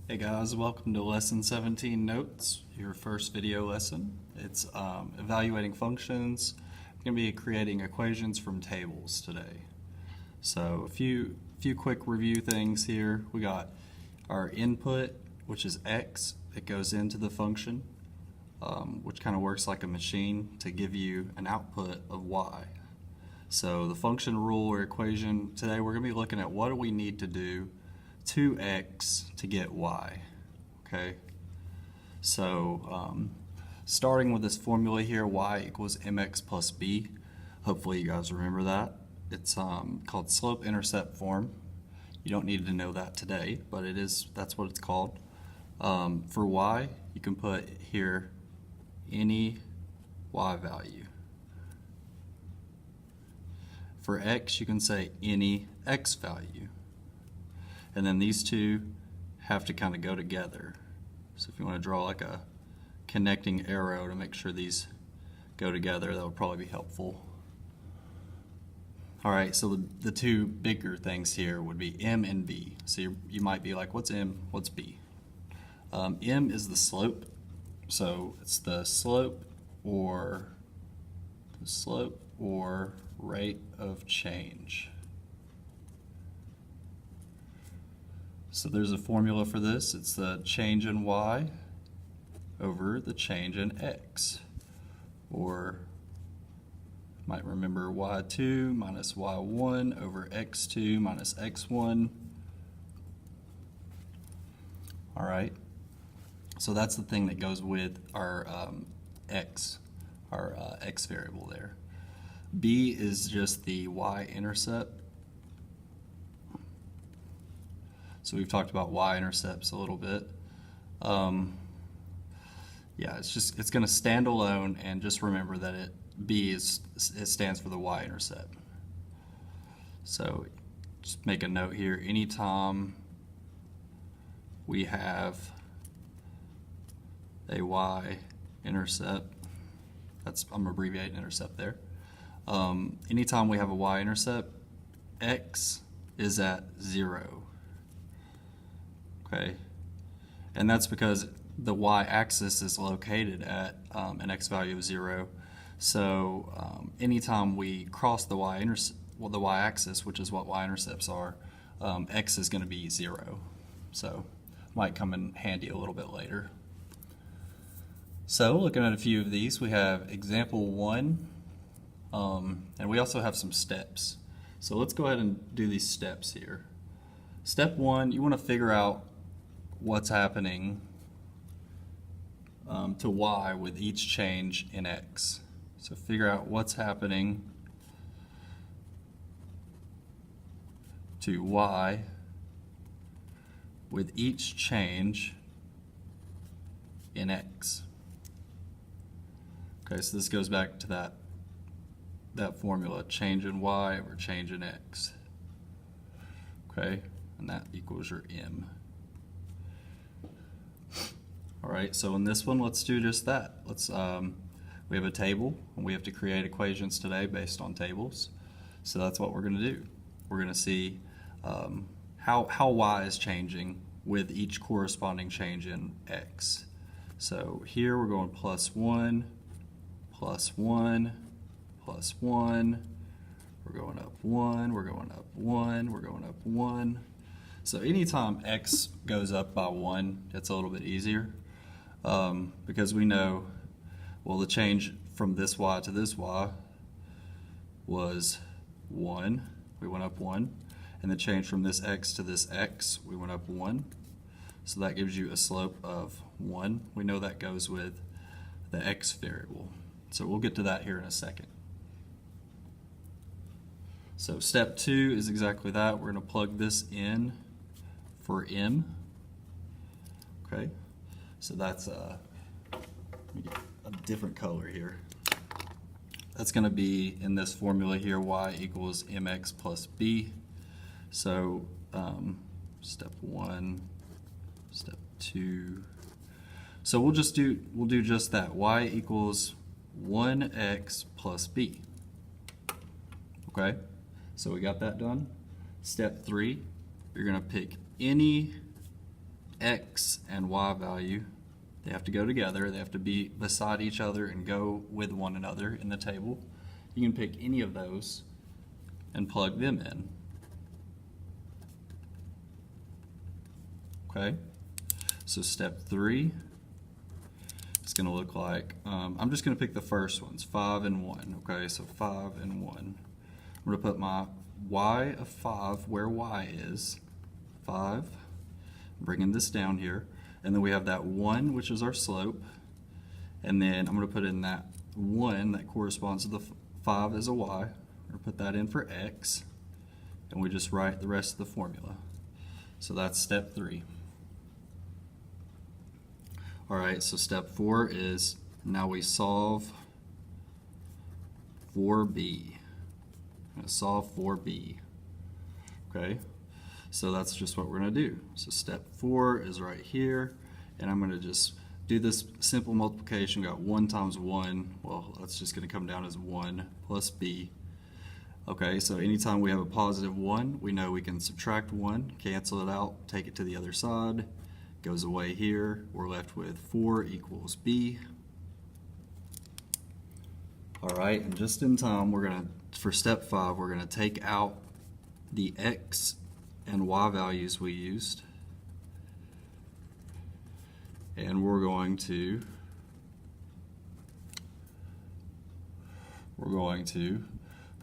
Hey guys, welcome to Lesson 17 Notes, your first video lesson. It's evaluating functions. We're going to be creating equations from tables today. So a few quick review things here. We got our input, which is x. It goes into the function, which kind of works like a machine to give you an output of y. So the function rule or equation, today we're going to be looking at what do we need to do to x to get y. Okay, so starting with this formula here, y equals mx plus b. Hopefully you guys remember that. It's called slope-intercept form. You don't need to know that today, but that's what it's called. For y, you can put here any y value. For x, you can say any x value. And then these two have to kind of go together. So if you want to draw like a connecting arrow to make sure these go together, that would probably be helpful. All right, so the two bigger things here would be m and b. So you might be like, what's m, what's b? M is the slope. So it's the slope or rate of change. So there's a formula for this. It's the change in y over the change in x. Or you might remember y2 minus y1 over x2 minus x1. All right. So that's the thing that goes with our x variable there. B is just the y-intercept. So we've talked about y-intercepts a little bit. Yeah, it's going to stand alone, and just remember that B stands for the y-intercept. So just make a note here. Anytime we have a y-intercept, I'm abbreviating intercept there. Anytime we have a y-intercept, x is at 0. Okay, and that's because the y-axis is located at an x value of 0. So anytime we cross the y-axis, which is what y-intercepts are, x is going to be 0. So might come in handy a little bit later. So looking at a few of these, we have example 1, and we also have some steps. So let's go ahead and do these steps here. Step 1, you want to figure out what's happening to y with each change in x. So figure out what's happening to y with each change in x. Okay, so this goes back to that formula, change in y over change in x. Okay, and that equals your m. All right, so in this one, let's do just that. We have a table, and we have to create equations today based on tables. So that's what we're going to do. We're going to see how y is changing with each corresponding change in x. So here we're going plus 1, plus 1, plus 1. We're going up 1, we're going up 1, we're going up 1. So anytime x goes up by 1, it's a little bit easier. Because we know, well, the change from this y to this y was 1, we went up 1, and the change from this x to this x, we went up 1. So that gives you a slope of 1. We know that goes with the x variable. So we'll get to that here in a second. So step 2 is exactly that. We're going to plug this in for m. Okay. So that's let me get a different color here. That's going to be in this formula here, y equals mx plus b. So step 1, step 2. So we'll do just that. Y equals 1x plus b. Okay, so we got that done. Step 3, you're going to pick any x and y value, they have to go together. They have to be beside each other and go with one another in the table. You can pick any of those and plug them in. Okay, so step 3 is going to look like, I'm just going to pick the first ones, 5 and 1. Okay, so 5 and 1. I'm going to put my y of 5 where y is, 5, bringing this down here, and then we have that 1, which is our slope, and then I'm going to put in that 1 that corresponds to the 5 as a y. I'm going to put that in for x, and we just write the rest of the formula. So that's step 3. Alright, so step 4 is now we solve for b. I'm going to solve for b. Okay, so that's just what we're going to do. So step 4 is right here, and I'm going to just do this simple multiplication. We got 1 times 1, well, that's just going to come down as 1 plus b. Okay, so anytime we have a positive 1, we know we can subtract 1, cancel it out, take it to the other side. Goes away here. We're left with 4 equals b. Alright, and just in time, for step 5, we're going to take out the x and y values we used. And we're going to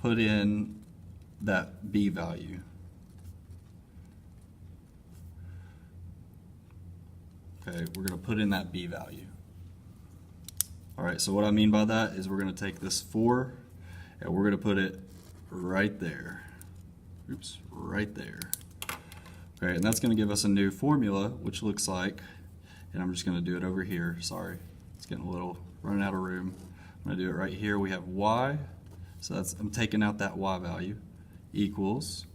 put in that b value. Okay, we're going to put in that b value. Alright, so what I mean by that is we're going to take this 4 and we're going to put it right there. Oops, right there. Okay, and that's going to give us a new formula, which looks like, and I'm just going to do it over here. Sorry, it's getting a little, running out of room. I'm going to do it right here. We have y, so I'm taking out that y value, equals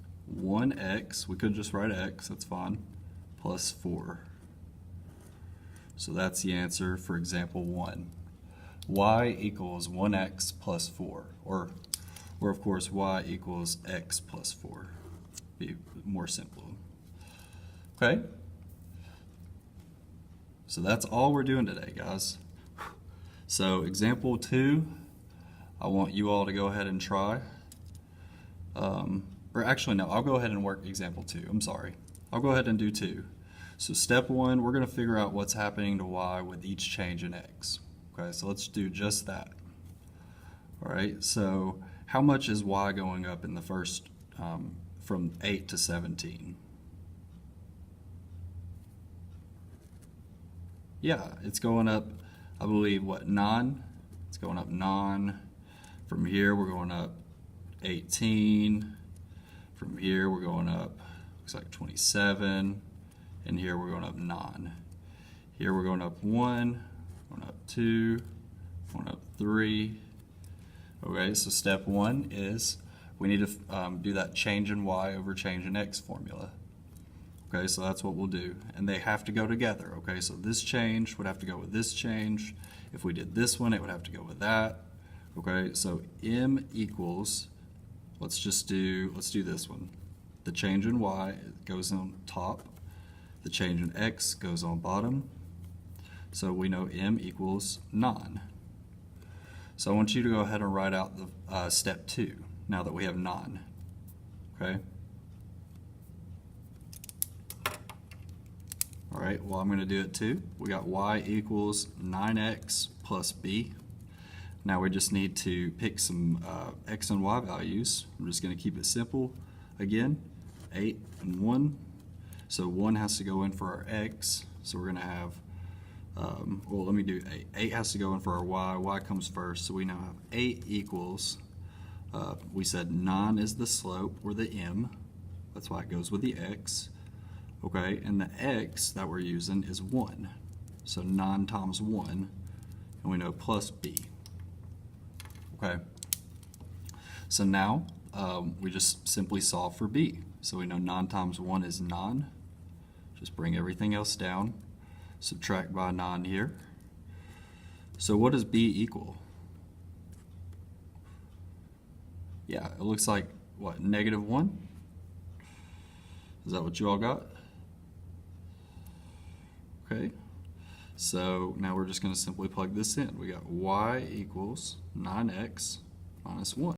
1x, we could just write x, that's fine, plus 4. So that's the answer for example 1. Y equals 1x plus 4, or of course y equals x plus 4. Be more simple. Okay? So that's all we're doing today, guys. So example 2, I want you all to go ahead and try. Or actually no, I'll go ahead and work example 2. I'm sorry. I'll go ahead and do 2. So step 1, we're going to figure out what's happening to y with each change in x. Okay, so let's do just that. Alright, so how much is y going up in the first, from 8 to 17? Yeah, it's going up, I believe, what, 9? It's going up 9. From here, we're going up 18. From here, we're going up, looks like 27. And here we're going up 9. Here we're going up 1, going up 2, going up 3. Okay, so step 1 is we need to do that change in y over change in x formula. Okay, so that's what we'll do. And they have to go together. Okay, so this change would have to go with this change. If we did this one, it would have to go with that. Okay, so m equals, let's do this one. The change in y goes on top. The change in x goes on bottom. So we know m equals 9. So I want you to go ahead and write out the step 2 now that we have 9. Okay? Alright, well I'm going to do it too. We got y equals 9x plus b. Now we just need to pick some x and y values. I'm just going to keep it simple. Again, 8 and 1. So 1 has to go in for our x, so we're going to have, well let me do 8. 8 has to go in for our y, y comes first, so we now have 8 equals, we said 9 is the slope, or the m, that's why it goes with the x, okay, and the x that we're using is 1, so 9 times 1, and we know plus b, okay. So now we just simply solve for b. So we know 9 times 1 is 9. Just bring everything else down. Subtract by 9 here. So what does b equal? Yeah, it looks like, what, -1? Is that what you all got? Okay, so now we're just going to simply plug this in. We got y equals 9x minus 1.